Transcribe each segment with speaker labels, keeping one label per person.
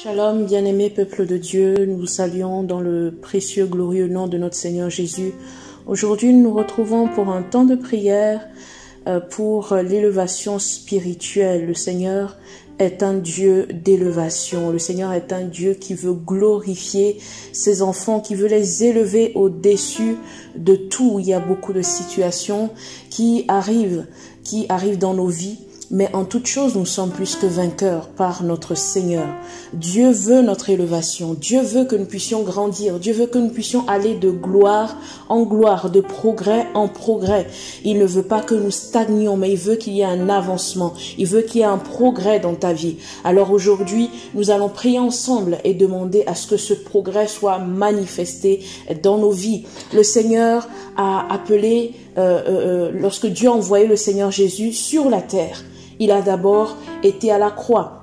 Speaker 1: Shalom, bien-aimé peuple de Dieu, nous vous saluons dans le précieux, glorieux nom de notre Seigneur Jésus. Aujourd'hui, nous nous retrouvons pour un temps de prière pour l'élévation spirituelle. Le Seigneur est un Dieu d'élévation. Le Seigneur est un Dieu qui veut glorifier ses enfants, qui veut les élever au-dessus de tout. Il y a beaucoup de situations qui arrivent dans nos vies. Mais en toute chose, nous sommes plus que vainqueurs par notre Seigneur. Dieu veut notre élévation. Dieu veut que nous puissions grandir. Dieu veut que nous puissions aller de gloire en gloire, de progrès en progrès. Il ne veut pas que nous stagnions, mais il veut qu'il y ait un avancement. Il veut qu'il y ait un progrès dans ta vie. Alors aujourd'hui, nous allons prier ensemble et demander à ce que ce progrès soit manifesté dans nos vies. Le Seigneur a appelé, lorsque Dieu a envoyé le Seigneur Jésus sur la terre, il a d'abord été à la croix.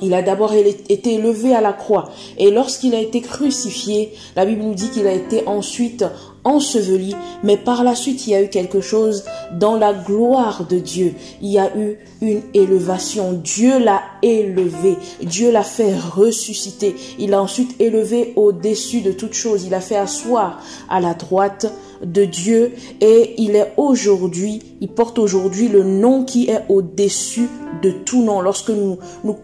Speaker 1: Il a d'abord été élevé à la croix. Et lorsqu'il a été crucifié, la Bible nous dit qu'il a été ensuite enseveli. Mais par la suite, il y a eu quelque chose dans la gloire de Dieu. Il y a eu une élévation. Dieu l'a élevé. Dieu l'a fait ressusciter. Il l'a ensuite élevé au-dessus de toute chose. Il l'a fait asseoir à la droite de Dieu. Et il porte aujourd'hui le nom qui est au-dessus de tout nom. Lorsque nous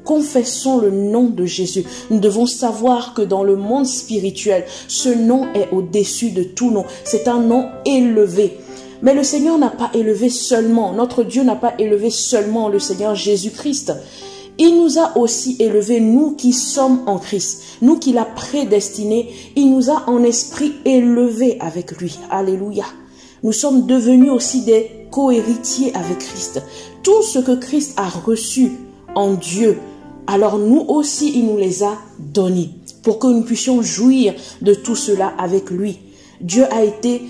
Speaker 1: confessons le nom de Jésus, nous devons savoir que dans le monde spirituel, ce nom est au-dessus de tout nom. C'est un nom élevé. Mais le Seigneur n'a pas élevé seulement, notre Dieu n'a pas élevé seulement le Seigneur Jésus-Christ. Il nous a aussi élevés, nous qui sommes en Christ, nous qui l'a prédestiné, il nous a en esprit élevés avec lui. Alléluia. Nous sommes devenus aussi des co-héritiers avec Christ. Tout ce que Christ a reçu en Dieu, alors nous aussi, il nous les a donnés pour que nous puissions jouir de tout cela avec lui. Dieu a été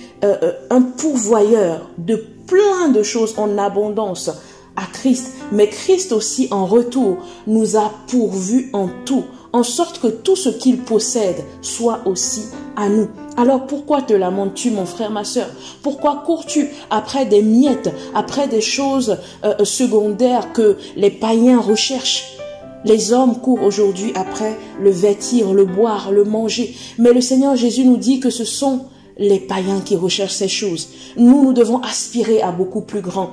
Speaker 1: un pourvoyeur de plein de choses en abondance à Christ. Mais Christ aussi, en retour, nous a pourvus en tout, en sorte que tout ce qu'il possède soit aussi à nous. Alors pourquoi te lamentes-tu, mon frère, ma sœur? Pourquoi cours-tu après des miettes, après des choses secondaires que les païens recherchent? Les hommes courent aujourd'hui après le vêtir, le boire, le manger. Mais le Seigneur Jésus nous dit que ce sont les païens qui recherchent ces choses. Nous devons aspirer à beaucoup plus grand.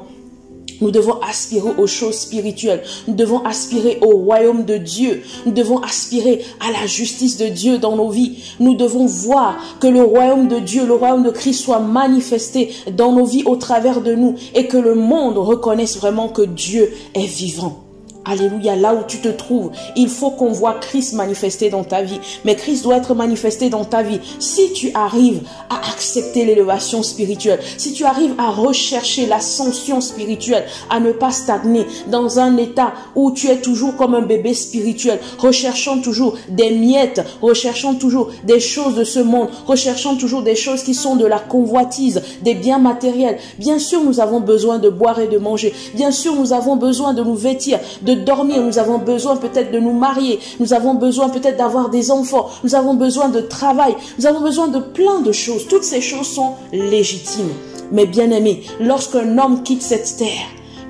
Speaker 1: Nous devons aspirer aux choses spirituelles. Nous devons aspirer au royaume de Dieu. Nous devons aspirer à la justice de Dieu dans nos vies. Nous devons voir que le royaume de Dieu, le royaume de Christ soit manifesté dans nos vies au travers de nous et que le monde reconnaisse vraiment que Dieu est vivant. Alléluia, là où tu te trouves, il faut qu'on voit Christ manifesté dans ta vie. Mais Christ doit être manifesté dans ta vie. Si tu arrives à accepter l'élévation spirituelle, si tu arrives à rechercher l'ascension spirituelle, à ne pas stagner dans un état où tu es toujours comme un bébé spirituel, recherchant toujours des miettes, recherchant toujours des choses de ce monde, recherchant toujours des choses qui sont de la convoitise, des biens matériels. Bien sûr, nous avons besoin de boire et de manger. Bien sûr, nous avons besoin de nous vêtir, de dormir, nous avons besoin peut-être de nous marier, nous avons besoin peut-être d'avoir des enfants, nous avons besoin de travail, nous avons besoin de plein de choses. Toutes ces choses sont légitimes. Mais bien aimé, lorsqu'un homme quitte cette terre,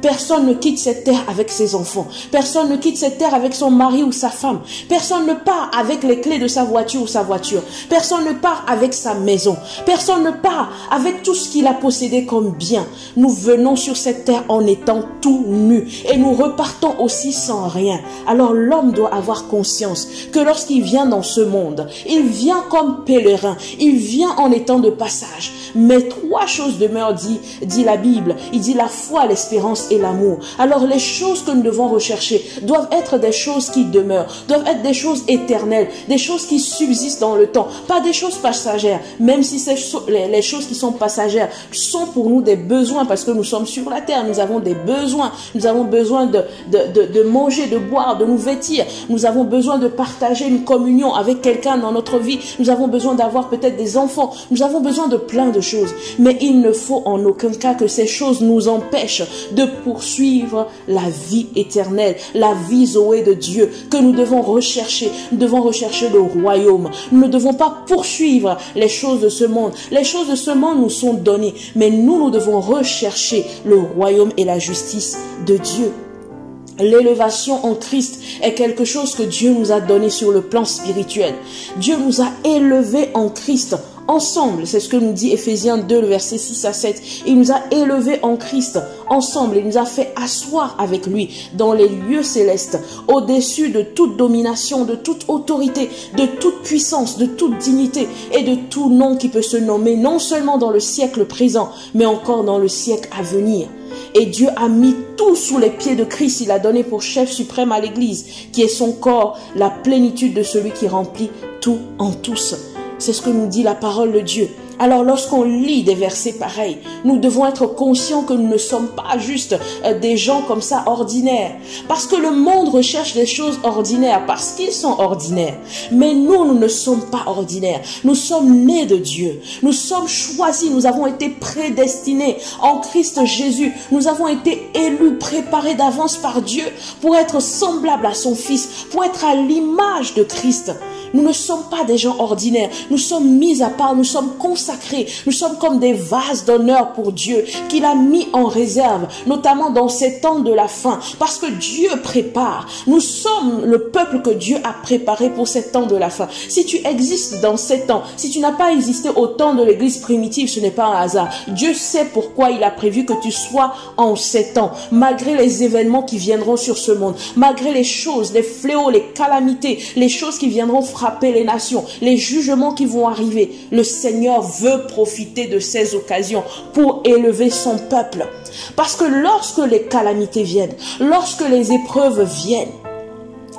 Speaker 1: personne ne quitte cette terre avec ses enfants. Personne ne quitte cette terre avec son mari ou sa femme. Personne ne part avec les clés de sa voiture ou sa voiture. Personne ne part avec sa maison. Personne ne part avec tout ce qu'il a possédé comme bien. Nous venons sur cette terre en étant tout nus et nous repartons aussi sans rien. Alors l'homme doit avoir conscience que lorsqu'il vient dans ce monde, il vient comme pèlerin. Il vient en étant de passage. Mais trois choses demeurent, dit la Bible. Il dit la foi, l'espérance et l'amour. Alors les choses que nous devons rechercher doivent être des choses qui demeurent, doivent être des choses éternelles, des choses qui subsistent dans le temps, pas des choses passagères, même si les choses qui sont passagères sont pour nous des besoins parce que nous sommes sur la terre, nous avons des besoins, nous avons besoin de manger, de boire, de nous vêtir, nous avons besoin de partager une communion avec quelqu'un dans notre vie, nous avons besoin d'avoir peut-être des enfants, nous avons besoin de plein de choses, mais il ne faut en aucun cas que ces choses nous empêchent de poursuivre la vie éternelle, la vie Zoé de Dieu que nous devons rechercher. Nous devons rechercher le royaume. Nous ne devons pas poursuivre les choses de ce monde. Les choses de ce monde nous sont données, mais nous devons rechercher le royaume et la justice de Dieu. L'élévation en Christ est quelque chose que Dieu nous a donné sur le plan spirituel. Dieu nous a élevés en Christ ensemble. C'est ce que nous dit Éphésiens 2, le verset 6 à 7. Il nous a élevés en Christ ensemble. Il nous a fait asseoir avec lui dans les lieux célestes, au-dessus de toute domination, de toute autorité, de toute puissance, de toute dignité et de tout nom qui peut se nommer, non seulement dans le siècle présent, mais encore dans le siècle à venir. Et Dieu a mis tout sous les pieds de Christ. Il a donné pour chef suprême à l'Église, qui est son corps, la plénitude de celui qui remplit tout en tous. C'est ce que nous dit la parole de Dieu. Alors lorsqu'on lit des versets pareils, nous devons être conscients que nous ne sommes pas juste des gens comme ça ordinaires. Parce que le monde recherche des choses ordinaires, parce qu'ils sont ordinaires. Mais nous ne sommes pas ordinaires. Nous sommes nés de Dieu. Nous sommes choisis, nous avons été prédestinés en Christ Jésus. Nous avons été élus, préparés d'avance par Dieu pour être semblables à son Fils, pour être à l'image de Christ. Nous ne sommes pas des gens ordinaires. Nous sommes mis à part, nous sommes consacrés. Nous sommes comme des vases d'honneur pour Dieu qu'il a mis en réserve, notamment dans ces temps de la fin. Parce que Dieu prépare. Nous sommes le peuple que Dieu a préparé pour ces temps de la fin. Si tu existes dans ces temps, si tu n'as pas existé au temps de l'église primitive, ce n'est pas un hasard. Dieu sait pourquoi il a prévu que tu sois en ces temps, malgré les événements qui viendront sur ce monde, malgré les choses, les fléaux, les calamités, les choses qui viendront frapper les nations, les jugements qui vont arriver. Le Seigneur veut profiter de ces occasions pour élever son peuple. Parce que lorsque les calamités viennent, lorsque les épreuves viennent,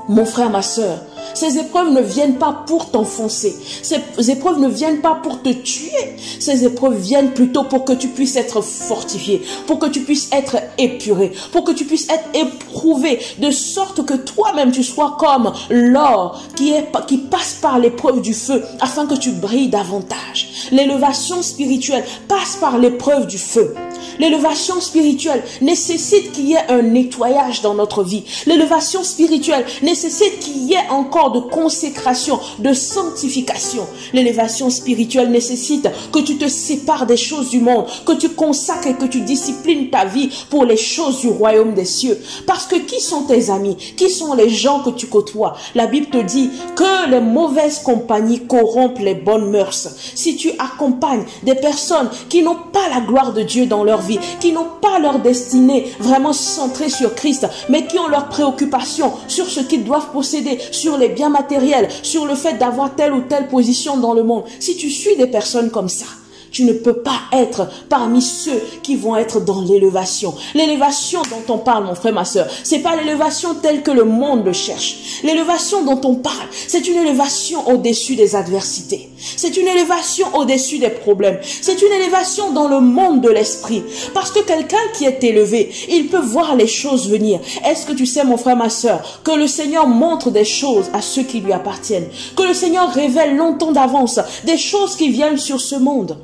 Speaker 1: mon frère, ma sœur, ces épreuves ne viennent pas pour t'enfoncer. Ces épreuves ne viennent pas pour te tuer. Ces épreuves viennent plutôt pour que tu puisses être fortifié, pour que tu puisses être épuré, pour que tu puisses être éprouvé, de sorte que toi-même tu sois comme l'or qui passe par l'épreuve du feu, afin que tu brilles davantage. L'élévation spirituelle passe par l'épreuve du feu. L'élévation spirituelle nécessite qu'il y ait un nettoyage dans notre vie. L'élévation spirituelle nécessite qu'il y ait encore de consécration, de sanctification. L'élévation spirituelle nécessite que tu te sépares des choses du monde, que tu consacres et que tu disciplines ta vie pour les choses du royaume des cieux. Parce que qui sont tes amis? Qui sont les gens que tu côtoies? La Bible te dit que les mauvaises compagnies corrompent les bonnes mœurs. Si tu accompagnes des personnes qui n'ont pas la gloire de Dieu dans leur vie, qui n'ont pas leur destinée vraiment centrée sur Christ, mais qui ont leurs préoccupations sur ce qu'ils doivent posséder, sur les biens matériels, sur le fait d'avoir telle ou telle position dans le monde. Si tu suis des personnes comme ça, tu ne peux pas être parmi ceux qui vont être dans l'élévation. L'élévation dont on parle, mon frère, ma soeur, c'est pas l'élévation telle que le monde le cherche. L'élévation dont on parle, c'est une élévation au-dessus des adversités. C'est une élévation au-dessus des problèmes. C'est une élévation dans le monde de l'esprit. Parce que quelqu'un qui est élevé, il peut voir les choses venir. Est-ce que tu sais, mon frère, ma soeur, que le Seigneur montre des choses à ceux qui lui appartiennent? Que le Seigneur révèle longtemps d'avance des choses qui viennent sur ce monde?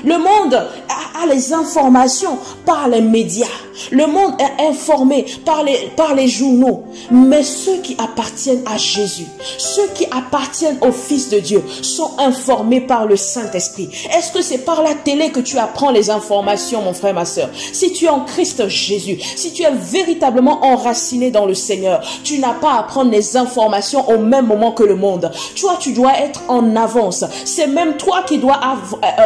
Speaker 1: Le monde a les informations par les médias. Le monde est informé par les journaux. Mais ceux qui appartiennent à Jésus, ceux qui appartiennent au Fils de Dieu, sont informés par le Saint-Esprit. Est-ce que c'est par la télé que tu apprends les informations, mon frère, ma soeur? Si tu es en Christ Jésus, si tu es véritablement enraciné dans le Seigneur, tu n'as pas à prendre les informations au même moment que le monde. Toi, tu dois être en avance. C'est même toi qui dois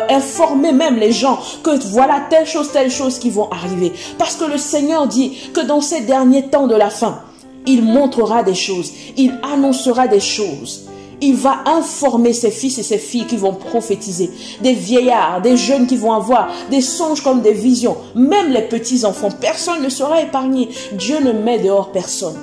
Speaker 1: informer même les gens que voilà telle chose qui vont arriver. Parce que le Seigneur dit que dans ces derniers temps de la fin, il montrera des choses, il annoncera des choses. Il va informer ses fils et ses filles qui vont prophétiser, des vieillards, des jeunes qui vont avoir des songes comme des visions, même les petits enfants. Personne ne sera épargné. Dieu ne met dehors personne.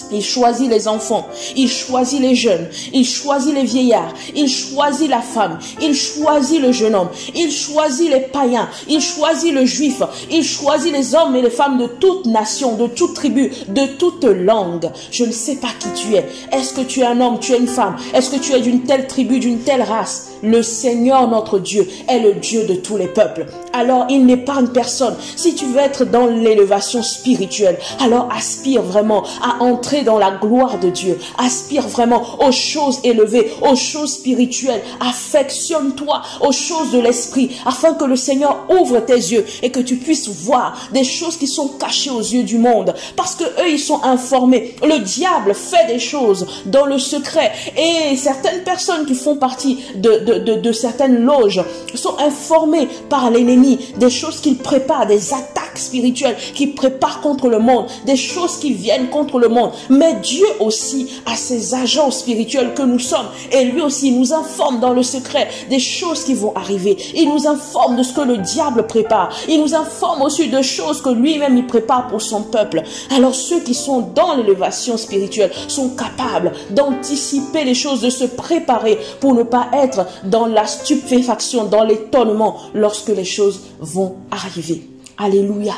Speaker 1: Il choisit les enfants, il choisit les jeunes, il choisit les vieillards, il choisit la femme, il choisit le jeune homme, il choisit les païens, il choisit le juif, il choisit les hommes et les femmes de toute nation, de toute tribu, de toute langue. Je ne sais pas qui tu es. Est-ce que tu es un homme, tu es une femme? Est-ce que tu es d'une telle tribu, d'une telle race? Le Seigneur, notre Dieu, est le Dieu de tous les peuples. Alors, il n'épargne personne. Si tu veux être dans l'élévation spirituelle, alors aspire vraiment à entrer entrer dans la gloire de Dieu. Aspire vraiment aux choses élevées, aux choses spirituelles. Affectionne-toi aux choses de l'esprit, afin que le Seigneur ouvre tes yeux et que tu puisses voir des choses qui sont cachées aux yeux du monde. Parce que eux, ils sont informés. Le diable fait des choses dans le secret. Et certaines personnes qui font partie de certaines loges sont informées par l'ennemi des choses qu'il prépare, des attaques spirituelles qu'il prépare contre le monde, des choses qui viennent contre le monde. Mais Dieu aussi a ses agents spirituels que nous sommes. Et lui aussi nous informe dans le secret des choses qui vont arriver. Il nous informe de ce que le diable prépare. Il nous informe aussi de choses que lui-même il prépare pour son peuple. Alors ceux qui sont dans l'élévation spirituelle sont capables d'anticiper les choses, de se préparer pour ne pas être dans la stupéfaction, dans l'étonnement lorsque les choses vont arriver. Alléluia.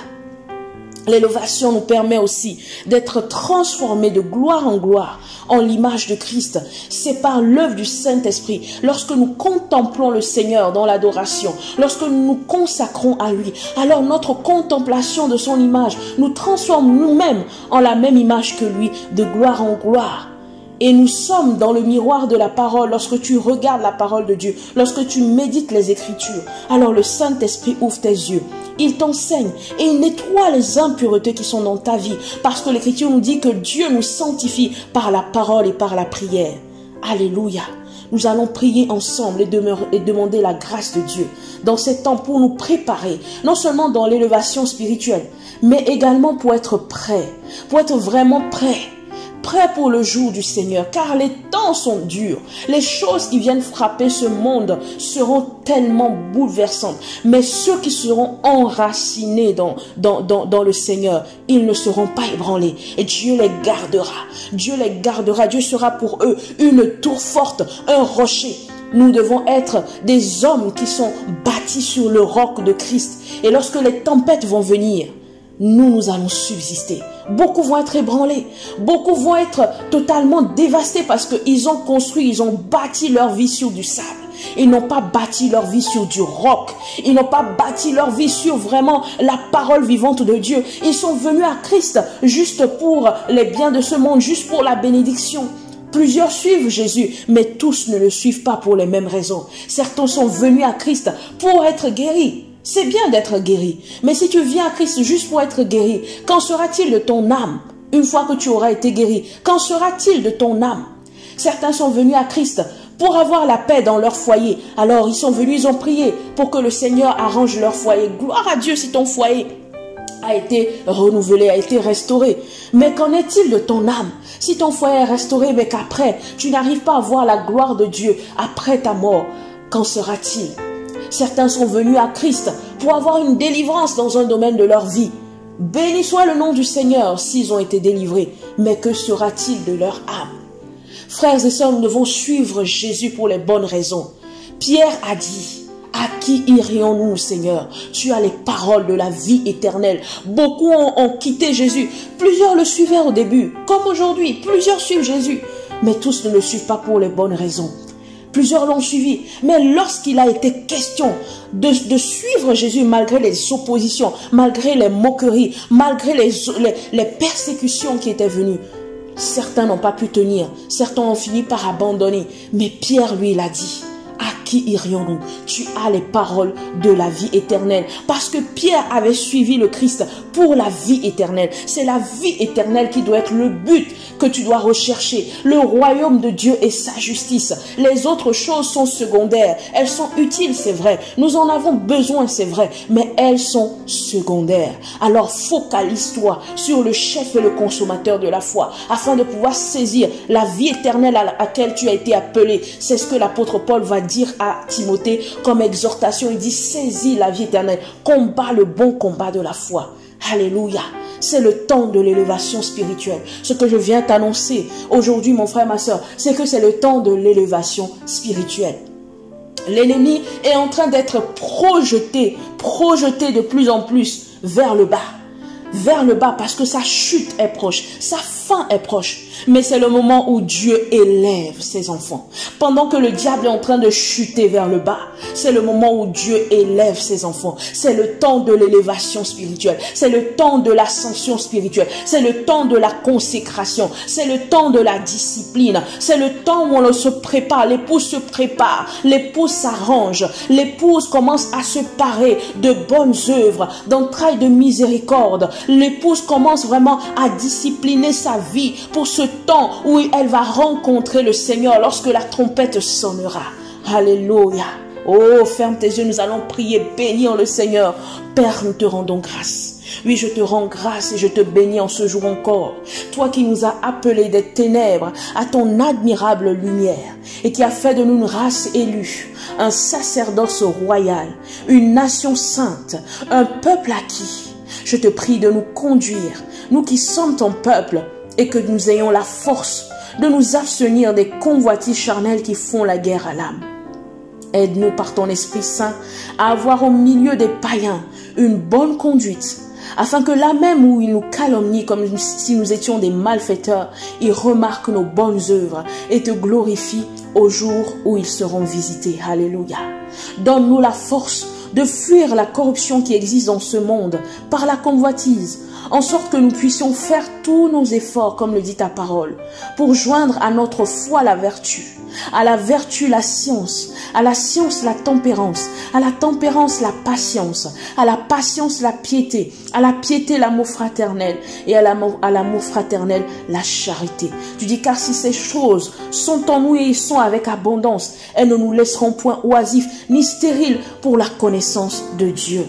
Speaker 1: L'élévation nous permet aussi d'être transformés de gloire en gloire en l'image de Christ. C'est par l'œuvre du Saint-Esprit. Lorsque nous contemplons le Seigneur dans l'adoration, lorsque nous nous consacrons à lui, alors notre contemplation de son image nous transforme nous-mêmes en la même image que lui, de gloire en gloire. Et nous sommes dans le miroir de la parole. Lorsque tu regardes la parole de Dieu, lorsque tu médites les Écritures, alors le Saint-Esprit ouvre tes yeux. Il t'enseigne et il nettoie les impuretés qui sont dans ta vie. Parce que l'Écriture nous dit que Dieu nous sanctifie par la parole et par la prière. Alléluia. Nous allons prier ensemble et demander la grâce de Dieu dans ces temps pour nous préparer, non seulement dans l'élévation spirituelle, mais également pour être prêts, pour être vraiment prêts pour le jour du Seigneur, car les temps sont durs. Les choses qui viennent frapper ce monde seront tellement bouleversantes. Mais ceux qui seront enracinés dans le Seigneur, ils ne seront pas ébranlés. Et Dieu les gardera. Dieu les gardera. Dieu sera pour eux une tour forte, un rocher. Nous devons être des hommes qui sont bâtis sur le roc de Christ. Et lorsque les tempêtes vont venir, nous allons subsister. Beaucoup vont être ébranlés. Beaucoup vont être totalement dévastés parce qu'ils ont construit, ils ont bâti leur vie sur du sable. Ils n'ont pas bâti leur vie sur du roc. Ils n'ont pas bâti leur vie sur vraiment la parole vivante de Dieu. Ils sont venus à Christ juste pour les biens de ce monde, juste pour la bénédiction. Plusieurs suivent Jésus, mais tous ne le suivent pas pour les mêmes raisons. Certains sont venus à Christ pour être guéris. C'est bien d'être guéri, mais si tu viens à Christ juste pour être guéri, qu'en sera-t-il de ton âme une fois que tu auras été guéri? Qu'en sera-t-il de ton âme? Certains sont venus à Christ pour avoir la paix dans leur foyer. Alors ils sont venus, ils ont prié pour que le Seigneur arrange leur foyer. Gloire à Dieu si ton foyer a été renouvelé, a été restauré. Mais qu'en est-il de ton âme? Si ton foyer est restauré, mais qu'après, tu n'arrives pas à voir la gloire de Dieu après ta mort, qu'en sera-t-il? Certains sont venus à Christ pour avoir une délivrance dans un domaine de leur vie. Béni soit le nom du Seigneur s'ils ont été délivrés. Mais que sera-t-il de leur âme? Frères et sœurs, nous devons suivre Jésus pour les bonnes raisons. Pierre a dit: à qui irions-nous, Seigneur? Tu as les paroles de la vie éternelle. Beaucoup ont quitté Jésus. Plusieurs le suivaient au début, comme aujourd'hui. Plusieurs suivent Jésus. Mais tous ne le suivent pas pour les bonnes raisons. Plusieurs l'ont suivi. Mais lorsqu'il a été question de suivre Jésus malgré les oppositions, malgré les moqueries, malgré les persécutions qui étaient venues, certains n'ont pas pu tenir. Certains ont fini par abandonner. Mais Pierre, lui, il a dit: à qui irions-nous? Tu as les paroles de la vie éternelle. Parce que Pierre avait suivi le Christ pour la vie éternelle. C'est la vie éternelle qui doit être le but que tu dois rechercher. Le royaume de Dieu et sa justice. Les autres choses sont secondaires. Elles sont utiles, c'est vrai. Nous en avons besoin, c'est vrai. Mais elles sont secondaires. Alors focalise-toi sur le chef et le consommateur de la foi, afin de pouvoir saisir la vie éternelle à laquelle tu as été appelé. C'est ce que l'apôtre Paul va dire à Timothée comme exhortation. Il dit: saisis la vie éternelle, combat le bon combat de la foi. Alléluia. C'est le temps de l'élévation spirituelle. Ce que je viens t'annoncer aujourd'hui, mon frère, ma soeur, c'est que c'est le temps de l'élévation spirituelle. L'ennemi est en train d'être projeté de plus en plus vers le bas. vers le bas parce que sa chute est proche, sa fin est proche. Mais c'est le moment où Dieu élève ses enfants. Pendant que le diable est en train de chuter vers le bas, c'est le moment où Dieu élève ses enfants. C'est le temps de l'élévation spirituelle. C'est le temps de l'ascension spirituelle. C'est le temps de la consécration. C'est le temps de la discipline. C'est le temps où on se prépare. L'épouse se prépare. L'épouse s'arrange. L'épouse commence à se parer de bonnes œuvres, d'entrailles de miséricorde. L'épouse commence vraiment à discipliner sa vie pour ce temps où elle va rencontrer le Seigneur lorsque la trompette sonnera. Alléluia. Oh, ferme tes yeux, nous allons prier, bénir le Seigneur. Père, nous te rendons grâce. Oui, je te rends grâce et je te bénis en ce jour encore. Toi qui nous as appelés des ténèbres à ton admirable lumière et qui as fait de nous une race élue, un sacerdoce royal, une nation sainte, un peuple acquis. Je te prie de nous conduire, nous qui sommes ton peuple, et que nous ayons la force de nous abstenir des convoitises charnelles qui font la guerre à l'âme. Aide-nous par ton Esprit Saint à avoir au milieu des païens une bonne conduite, afin que là même où ils nous calomnient comme si nous étions des malfaiteurs, ils remarquent nos bonnes œuvres et te glorifient au jour où ils seront visités. Alléluia. Donne-nous la force de fuir la corruption qui existe dans ce monde par la convoitise, en sorte que nous puissions faire tous nos efforts, comme le dit ta parole, pour joindre à notre foi la vertu, à la vertu la science, à la science la tempérance, à la tempérance la patience, à la patience la piété, à la piété l'amour fraternel et à l'amour fraternel la charité. Tu dis, car si ces choses sont en nous et ils sont avec abondance, elles ne nous laisseront point oisifs ni stériles pour la connaissance de Dieu.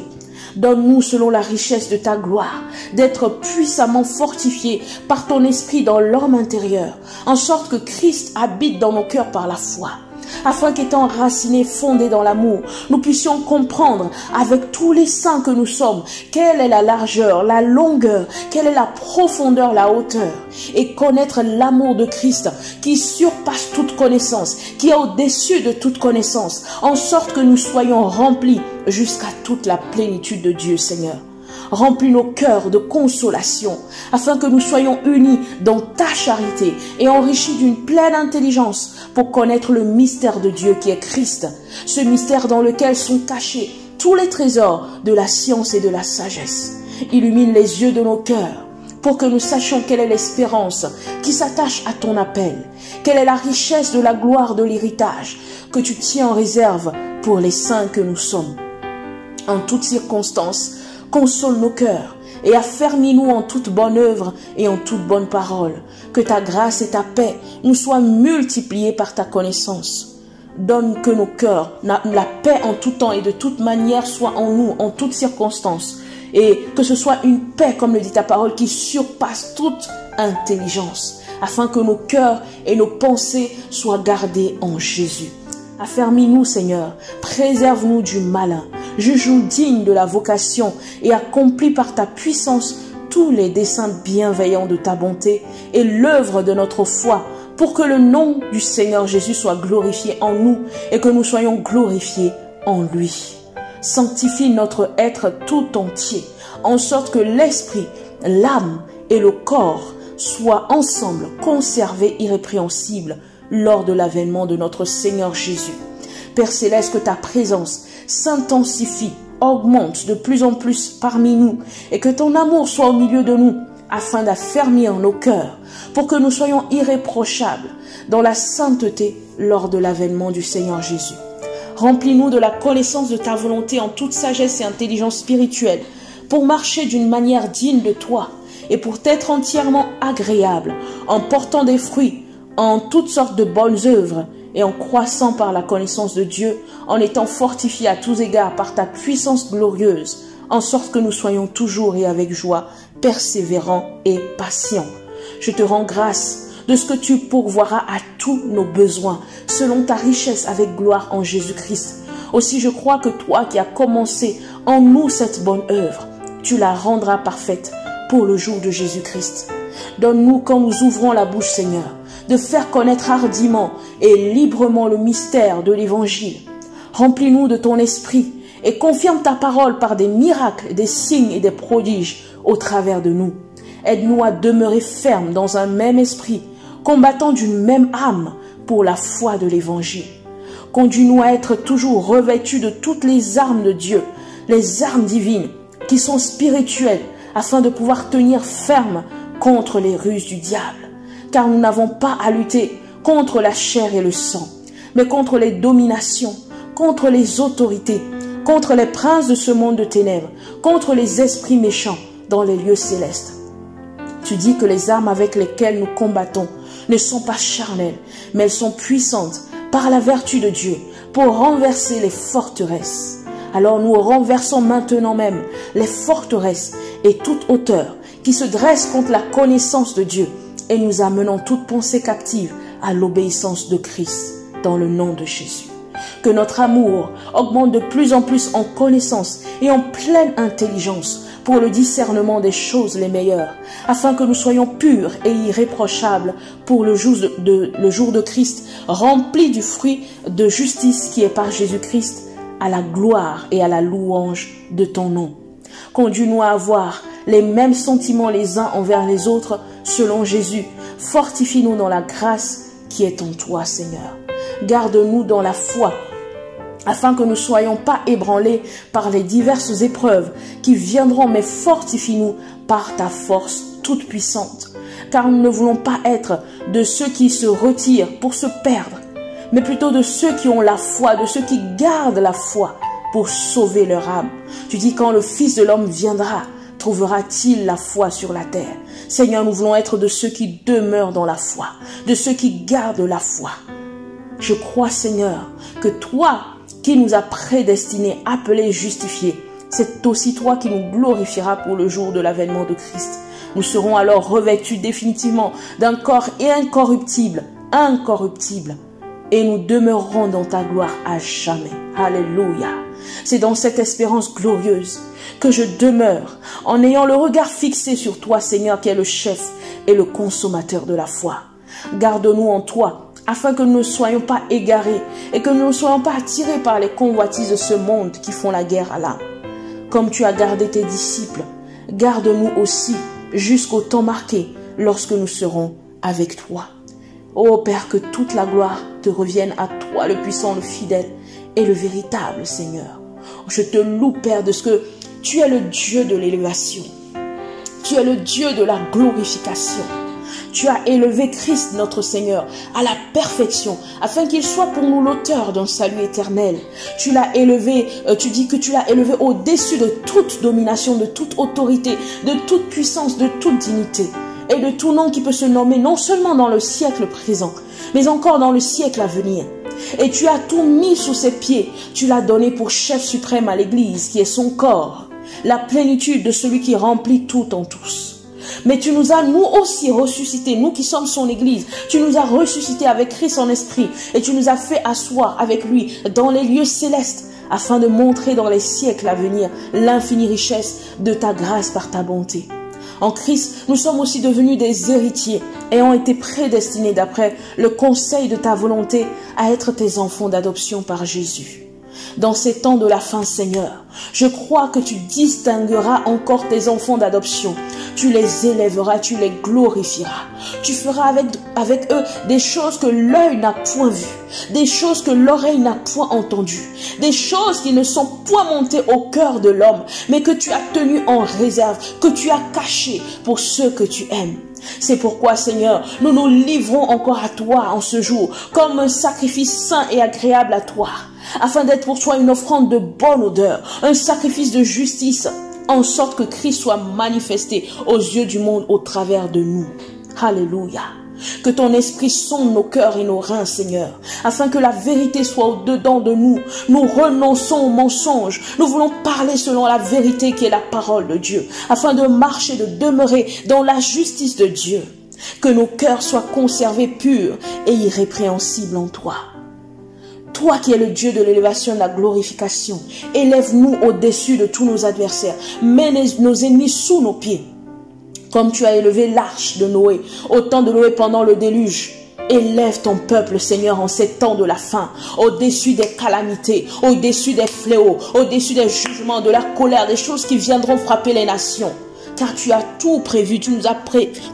Speaker 1: Donne-nous, selon la richesse de ta gloire, d'être puissamment fortifiés par ton esprit dans l'homme intérieur, en sorte que Christ habite dans nos cœurs par la foi, afin qu'étant enracinés, fondés dans l'amour, nous puissions comprendre avec tous les saints que nous sommes, quelle est la largeur, la longueur, quelle est la profondeur, la hauteur, et connaître l'amour de Christ qui surpasse toute connaissance, qui est au-dessus de toute connaissance, en sorte que nous soyons remplis jusqu'à toute la plénitude de Dieu, Seigneur. Remplis nos cœurs de consolation, afin que nous soyons unis dans ta charité et enrichis d'une pleine intelligence pour connaître le mystère de Dieu qui est Christ, ce mystère dans lequel sont cachés tous les trésors de la science et de la sagesse. Illumine les yeux de nos cœurs pour que nous sachions quelle est l'espérance qui s'attache à ton appel, quelle est la richesse de la gloire de l'héritage que tu tiens en réserve pour les saints que nous sommes. En toutes circonstances, console nos cœurs et affermis-nous en toute bonne œuvre et en toute bonne parole. Que ta grâce et ta paix nous soient multipliées par ta connaissance. Donne que nos cœurs, la paix en tout temps et de toute manière soit en nous, en toutes circonstances. Et que ce soit une paix, comme le dit ta parole, qui surpasse toute intelligence, afin que nos cœurs et nos pensées soient gardés en Jésus. Affermis-nous, Seigneur, préserve-nous du malin, juge-nous dignes de la vocation et accomplis par ta puissance tous les desseins bienveillants de ta bonté et l'œuvre de notre foi, pour que le nom du Seigneur Jésus soit glorifié en nous et que nous soyons glorifiés en lui. Sanctifie notre être tout entier, en sorte que l'esprit, l'âme et le corps soient ensemble conservés irrépréhensibles lors de l'avènement de notre Seigneur Jésus. Père Céleste, que ta présence s'intensifie, augmente de plus en plus parmi nous et que ton amour soit au milieu de nous afin d'affermir nos cœurs pour que nous soyons irréprochables dans la sainteté lors de l'avènement du Seigneur Jésus. Remplis-nous de la connaissance de ta volonté en toute sagesse et intelligence spirituelle pour marcher d'une manière digne de toi et pour t'être entièrement agréable en portant des fruits en toutes sortes de bonnes œuvres et en croissant par la connaissance de Dieu, en étant fortifiés à tous égards par ta puissance glorieuse, en sorte que nous soyons toujours et avec joie, persévérants et patients. Je te rends grâce de ce que tu pourvoiras à tous nos besoins, selon ta richesse avec gloire en Jésus-Christ. Aussi je crois que toi qui as commencé en nous cette bonne œuvre, tu la rendras parfaite pour le jour de Jésus-Christ. Donne-nous quand nous ouvrons la bouche, Seigneur, de faire connaître hardiment et librement le mystère de l'Évangile. Remplis-nous de ton esprit et confirme ta parole par des miracles, des signes et des prodiges au travers de nous. Aide-nous à demeurer fermes dans un même esprit, combattant d'une même âme pour la foi de l'Évangile. Conduis-nous à être toujours revêtus de toutes les armes de Dieu, les armes divines qui sont spirituelles, afin de pouvoir tenir ferme contre les ruses du diable. Car nous n'avons pas à lutter contre la chair et le sang, mais contre les dominations, contre les autorités, contre les princes de ce monde de ténèbres, contre les esprits méchants dans les lieux célestes. Tu dis que les armes avec lesquelles nous combattons ne sont pas charnelles, mais elles sont puissantes par la vertu de Dieu pour renverser les forteresses. Alors nous renversons maintenant même les forteresses et toute hauteur qui se dresse contre la connaissance de Dieu et nous amenons toute pensée captive à l'obéissance de Christ dans le nom de Jésus. Que notre amour augmente de plus en plus en connaissance et en pleine intelligence pour le discernement des choses les meilleures, afin que nous soyons purs et irréprochables pour le jour de Christ, remplis du fruit de justice qui est par Jésus-Christ, à la gloire et à la louange de ton nom. Conduis-nous à avoir les mêmes sentiments les uns envers les autres selon Jésus. Fortifie-nous dans la grâce qui est en toi, Seigneur. Garde-nous dans la foi, afin que nous ne soyons pas ébranlés par les diverses épreuves qui viendront, mais fortifie-nous par ta force toute puissante. Car nous ne voulons pas être de ceux qui se retirent pour se perdre, mais plutôt de ceux qui ont la foi, de ceux qui gardent la foi pour sauver leur âme. Tu dis, quand le Fils de l'homme viendra, trouvera-t-il la foi sur la terre? Seigneur, nous voulons être de ceux qui demeurent dans la foi, de ceux qui gardent la foi. Je crois, Seigneur, que toi qui nous as prédestinés, appelés, justifiés, c'est aussi toi qui nous glorifieras pour le jour de l'avènement de Christ. Nous serons alors revêtus définitivement d'un corps incorruptible, et nous demeurerons dans ta gloire à jamais. Alléluia. C'est dans cette espérance glorieuse que je demeure en ayant le regard fixé sur toi, Seigneur, qui est le chef et le consommateur de la foi. Garde-nous en toi, afin que nous ne soyons pas égarés et que nous ne soyons pas attirés par les convoitises de ce monde qui font la guerre à l'âme. Comme tu as gardé tes disciples, garde-nous aussi jusqu'au temps marqué lorsque nous serons avec toi. Ô Père, que toute la gloire te revienne à toi, le puissant, le fidèle et le véritable Seigneur. Je te loue, Père, de ce que tu es le Dieu de l'élévation. Tu es le Dieu de la glorification. Tu as élevé Christ, notre Seigneur, à la perfection, afin qu'il soit pour nous l'auteur d'un salut éternel. Tu l'as élevé, tu dis que tu l'as élevé au-dessus de toute domination, de toute autorité, de toute puissance, de toute dignité, et de tout nom qui peut se nommer non seulement dans le siècle présent, mais encore dans le siècle à venir. Et tu as tout mis sous ses pieds. Tu l'as donné pour chef suprême à l'Église, qui est son corps, la plénitude de celui qui remplit tout en tous. Mais tu nous as, nous aussi, ressuscités, nous qui sommes son Église. Tu nous as ressuscités avec Christ en esprit et tu nous as fait asseoir avec lui dans les lieux célestes afin de montrer dans les siècles à venir l'infinie richesse de ta grâce par ta bonté. En Christ, nous sommes aussi devenus des héritiers et ont été prédestinés d'après le conseil de ta volonté à être tes enfants d'adoption par Jésus. Dans ces temps de la fin, Seigneur, je crois que tu distingueras encore tes enfants d'adoption. Tu les élèveras, tu les glorifieras. Tu feras avec eux des choses que l'œil n'a point vues, des choses que l'oreille n'a point entendues, des choses qui ne sont point montées au cœur de l'homme, mais que tu as tenues en réserve, que tu as cachées pour ceux que tu aimes. C'est pourquoi, Seigneur, nous nous livrons encore à toi en ce jour, comme un sacrifice saint et agréable à toi, afin d'être pour toi une offrande de bonne odeur, un sacrifice de justice, en sorte que Christ soit manifesté aux yeux du monde au travers de nous. Alléluia. Que ton esprit sonde nos cœurs et nos reins, Seigneur, afin que la vérité soit au-dedans de nous. Nous renonçons aux mensonges. Nous voulons parler selon la vérité qui est la parole de Dieu, afin de marcher, de demeurer dans la justice de Dieu. Que nos cœurs soient conservés purs et irrépréhensibles en toi. Toi qui es le Dieu de l'élévation et de la glorification, élève-nous au-dessus de tous nos adversaires. Mets nos ennemis sous nos pieds. Comme tu as élevé l'arche de Noé, au temps de Noé pendant le déluge, Élève ton peuple, Seigneur, en ces temps de la fin, au-dessus des calamités, au-dessus des fléaux, au-dessus des jugements, de la colère, des choses qui viendront frapper les nations. Car tu as tout prévu, tu nous as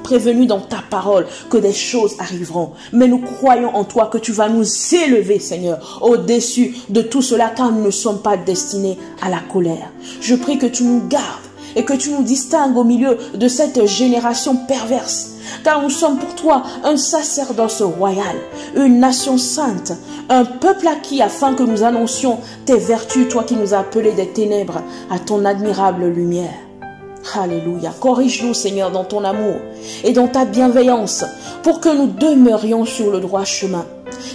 Speaker 1: prévenu dans ta parole que des choses arriveront. Mais nous croyons en toi que tu vas nous élever, Seigneur, au-dessus de tout cela, car nous ne sommes pas destinés à la colère. Je prie que tu nous gardes et que tu nous distingues au milieu de cette génération perverse. Car nous sommes pour toi un sacerdoce royal, une nation sainte, un peuple acquis afin que nous annoncions tes vertus, toi qui nous as appelés des ténèbres à ton admirable lumière. Alléluia. Corrige-nous, Seigneur, dans ton amour et dans ta bienveillance pour que nous demeurions sur le droit chemin.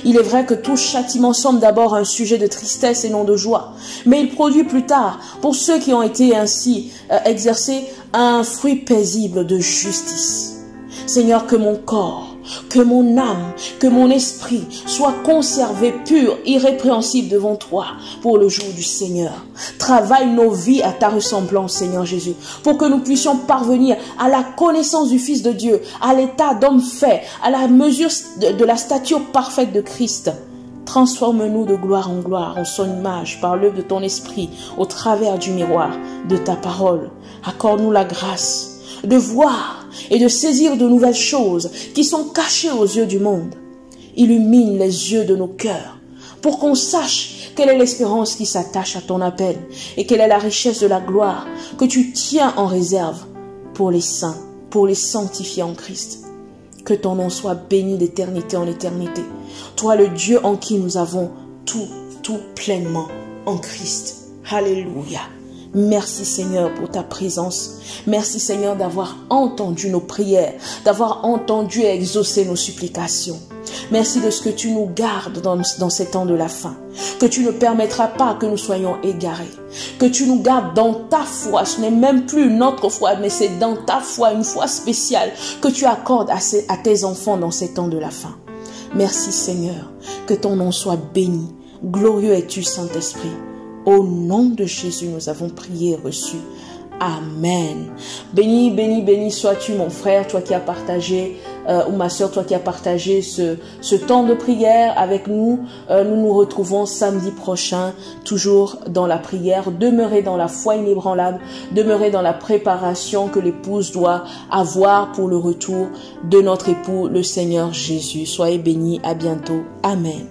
Speaker 1: Il est vrai que tout châtiment semble d'abord un sujet de tristesse et non de joie, mais il produit plus tard, pour ceux qui ont été ainsi exercés, un fruit paisible de justice. Seigneur, que mon corps, que mon âme, que mon esprit soient conservés purs, irrépréhensibles devant toi pour le jour du Seigneur. Travaille nos vies à ta ressemblance, Seigneur Jésus, pour que nous puissions parvenir à la connaissance du Fils de Dieu, à l'état d'homme fait, à la mesure de la stature parfaite de Christ. Transforme-nous de gloire en gloire, en son image, par l'œuvre de ton esprit, au travers du miroir de ta parole. Accorde-nous la grâce de voir et de saisir de nouvelles choses qui sont cachées aux yeux du monde. Illumine les yeux de nos cœurs pour qu'on sache quelle est l'espérance qui s'attache à ton appel et quelle est la richesse de la gloire que tu tiens en réserve pour les saints, pour les sanctifiés en Christ. Que ton nom soit béni d'éternité en éternité. Toi, le Dieu en qui nous avons tout pleinement en Christ. Alléluia. Merci Seigneur pour ta présence. Merci Seigneur d'avoir entendu nos prières, d'avoir entendu et exaucé nos supplications. Merci de ce que tu nous gardes dans ces temps de la fin, que tu ne permettras pas que nous soyons égarés, que tu nous gardes dans ta foi. Ce n'est même plus notre foi, mais c'est dans ta foi, une foi spéciale que tu accordes à tes enfants dans ces temps de la fin. Merci Seigneur, que ton nom soit béni. Glorieux es-tu Saint-Esprit. Au nom de Jésus, nous avons prié et reçu. Amen. Béni, béni, béni sois-tu mon frère, toi qui as partagé, ou ma soeur, toi qui as partagé ce temps de prière avec nous. Nous nous retrouvons samedi prochain, toujours dans la prière. Demeurez dans la foi inébranlable, demeurez dans la préparation que l'épouse doit avoir pour le retour de notre époux, le Seigneur Jésus. Soyez bénis, à bientôt. Amen.